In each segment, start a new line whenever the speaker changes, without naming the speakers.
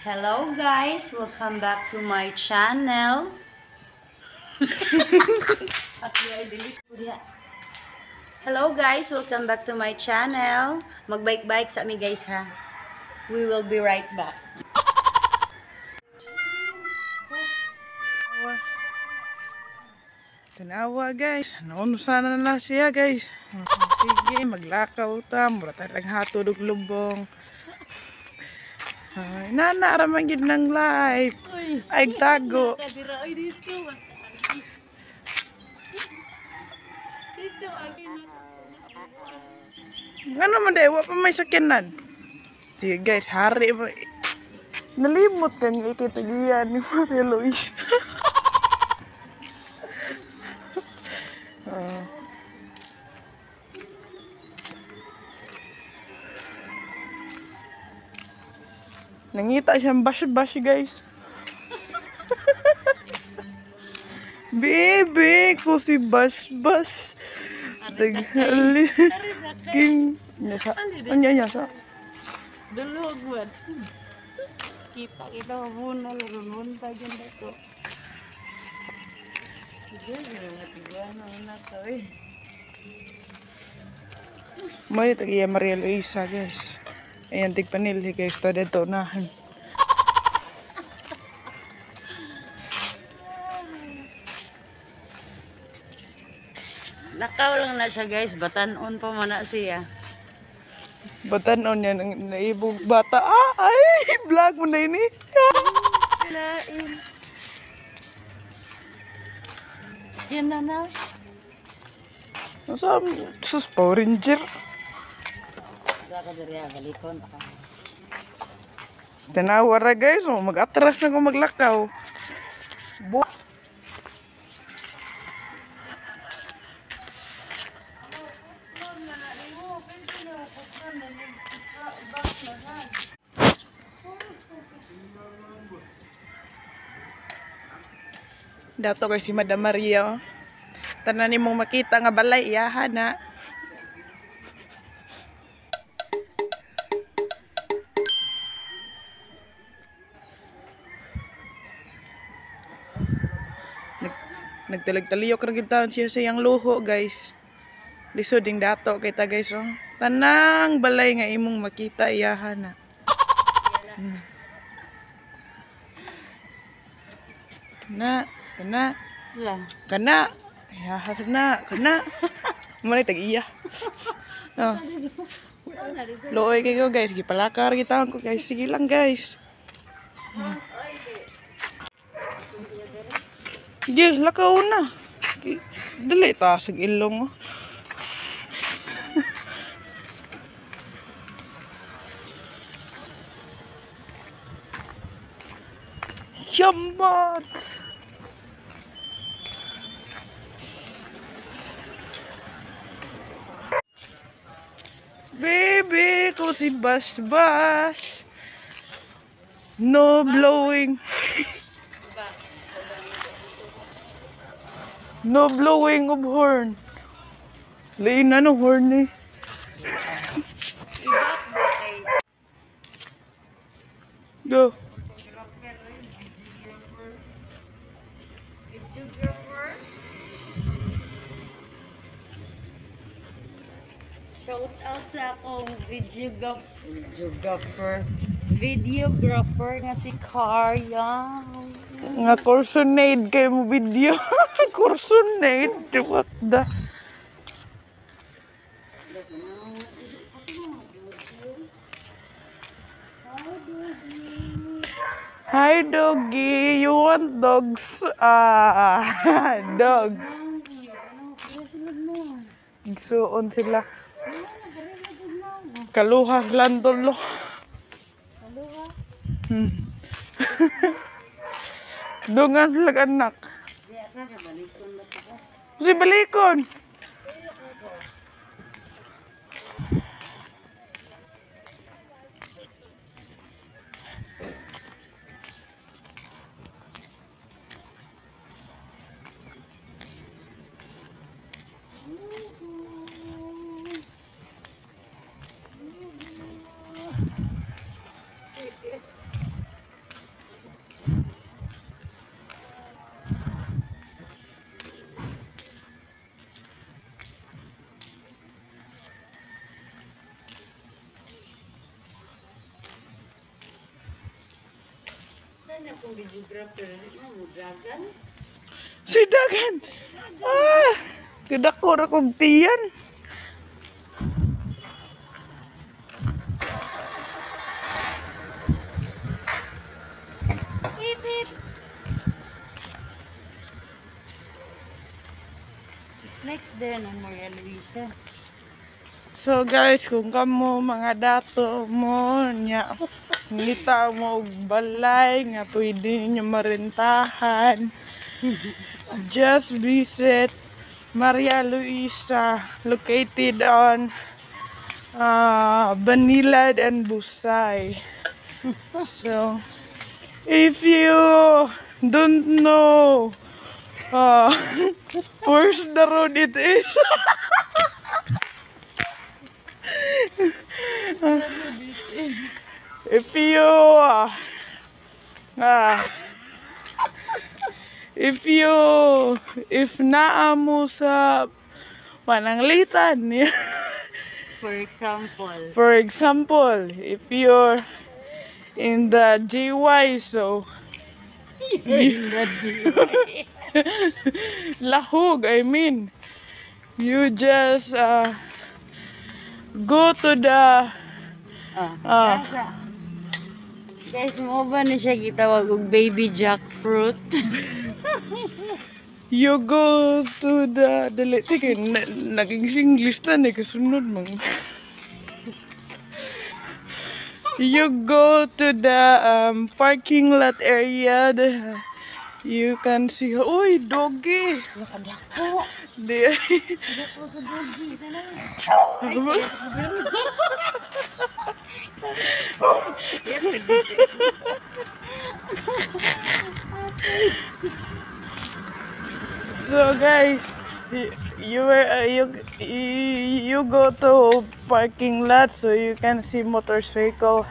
Hello guys, welcome back to my channel. Hello guys, welcome back to my channel. Magbike-bike sa mi guys ha. We will be right back.
Tanawa guys, naon sana na siya guys. Sige, maglakaw ta, mura talang hatod og lubong. Ay, nanaraman gid ng life. Ay tago. Ano man day, wa pa may sakyanan. Sige guys, hari mo. Nalimot kang ikitagiyan ni Maria Luis. Nangita siyang bash-bash guys. Bebe ko si bash-bash. Tagali. King. Nyasa. Anya nyasa.
Dulog man. Kita muna lulun pa dyan dito. Sige, na to eh.
May tagiya Maria Luisa guys. Ayan tigpanil guys. Ito dito nahan.
Nakaw lang na siya guys, batanon pa man na siya.
Batanon yan ang naibog bata. Ah, ay! Vlog mo na ini.
Kalain. Yan na na.
Nasa sus Power Ranger.
Saka diri galikon ako.
Tanawa ra guys. Oh, mag-atras na ko maglakaw. Dato kay si Madam Maria. Tanan nimong makita nga balay iyahan na. Nagtalag-taliyok ra gid taon siya sa iyang luho guys. Lisod ding dato kay ta guys oh. Tanang balay nga imong makita iyahan na. Kana
Lang.
Kana. Hasad na. Kana. Muna tag-iya. Oh. Looy kayo guys. Gipalakar kita ko guys. Sige lang guys. Sige, lakaw na. Dali ta sa ilong. Oh. Yamat! Baby ko si Bash Bash. No blowing. No blowing of horn. Lain na no horn eh. Go.
Shout out sa akong videographer nga si Karya.
Nga Corsonade kay mo video. Corsonade. What the? Hi doggy, you want dogs? Ah, dogs. Igsuon sila. Kaluhas lang tulo. Dungan sila anak. Si balikon.
videographer. Ano, dragon?
Si Dagan! Ah! Kadako na kong tiyan.
Hip, hip. Next din ang Maria Luisa.
So guys, kung kamo mga dato mo nya ngita mo og balay nga pwede ninyo marentahan, just visit Maria Luisa, located on Banilad and Busay. So if you don't know where's the road it is, if you if naa mo sa Pananglitan for example, if you're in the GY, so Lahog, I mean, you just go to the
guys, mo ba na siya gitawag og baby jackfruit?
you go to the sige, naging English na ni kasunod mang. You go to the parking lot area. You can see, uy, doggy.
Nakadako.
Di.
Nakadako sa doggy.
So guys, you go to parking lot so you can see motorcycle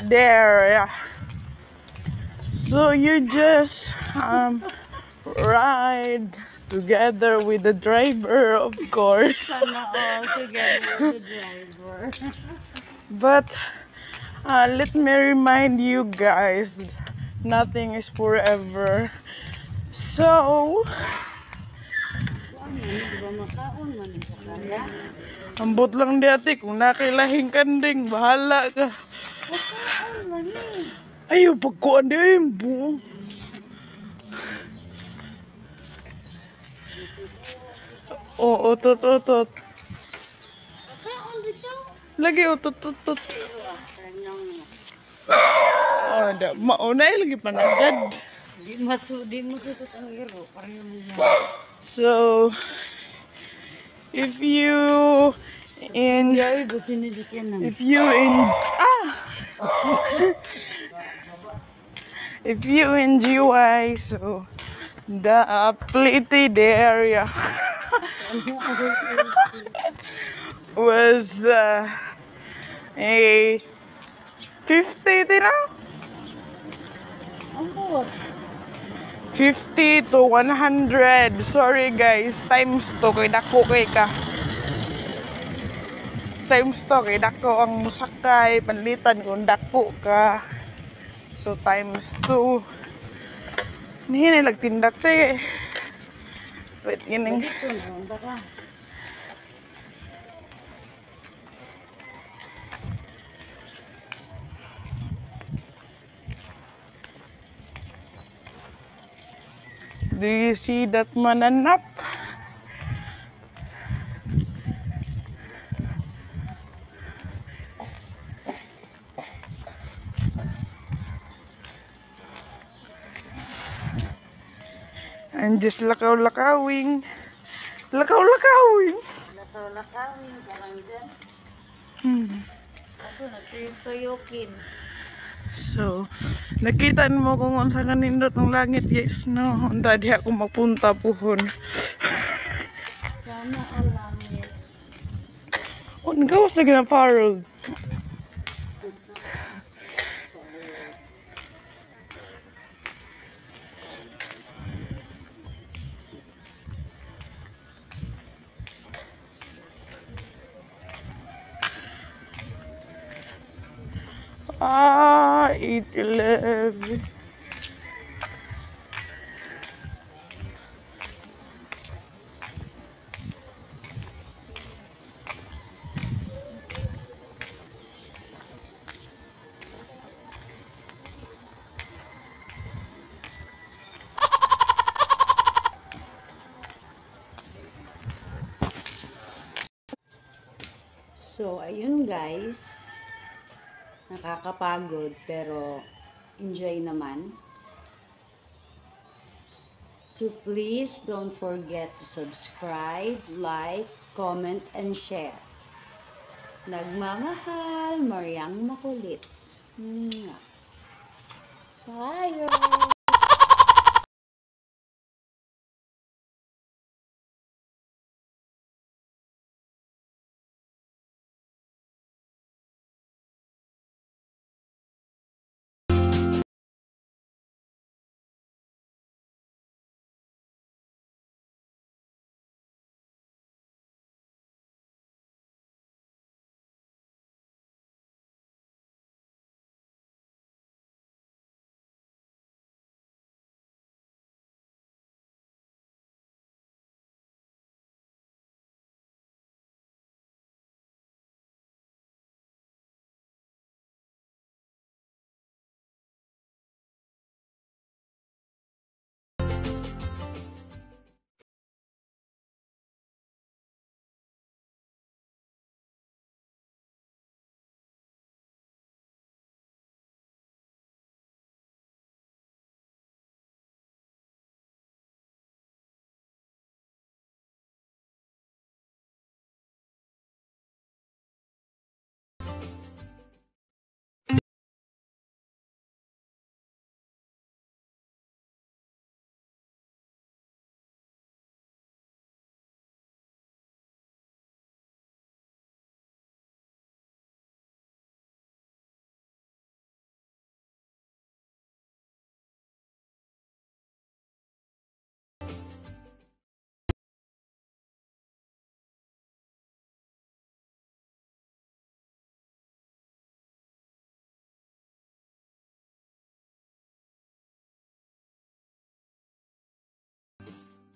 there, yeah. So you just ride together with the driver, of course.
Sana all together with the driver.
But let me remind you guys, nothing is forever. So, ambot lang di ate, kung nakilahing kanding, bahala ka. Ayaw, pagkuhan di ay buong. Oo, otot. Lagi otot. Oh, maunay lagi panagad.
Di masukot ang iro.
So, if you in GY, so the plated area was a 50 50 to 100. Sorry guys, times to kay dako kay ka. Times to kay dako ang musakay, panlitan kung dako ka. So times 2. Nihinay lagtindak te. Wait, gining. Do you see that mananap? And just lakaw-lakawing. Lakaw-lakawing
parang dyan. Ako nagtuyok-tuyokin.
So, nakita mo kung unsa kanindot ng langit, yes, no? Unta di ako mapunta puhon.
Sana ang langit.
Gawas lagi na Farrell. 8:11.
So, ayun guys. Nakakapagod pero enjoy naman. So please don't forget to subscribe, like, comment, and share. Nagmamahal, Mariang Makulit. Bye!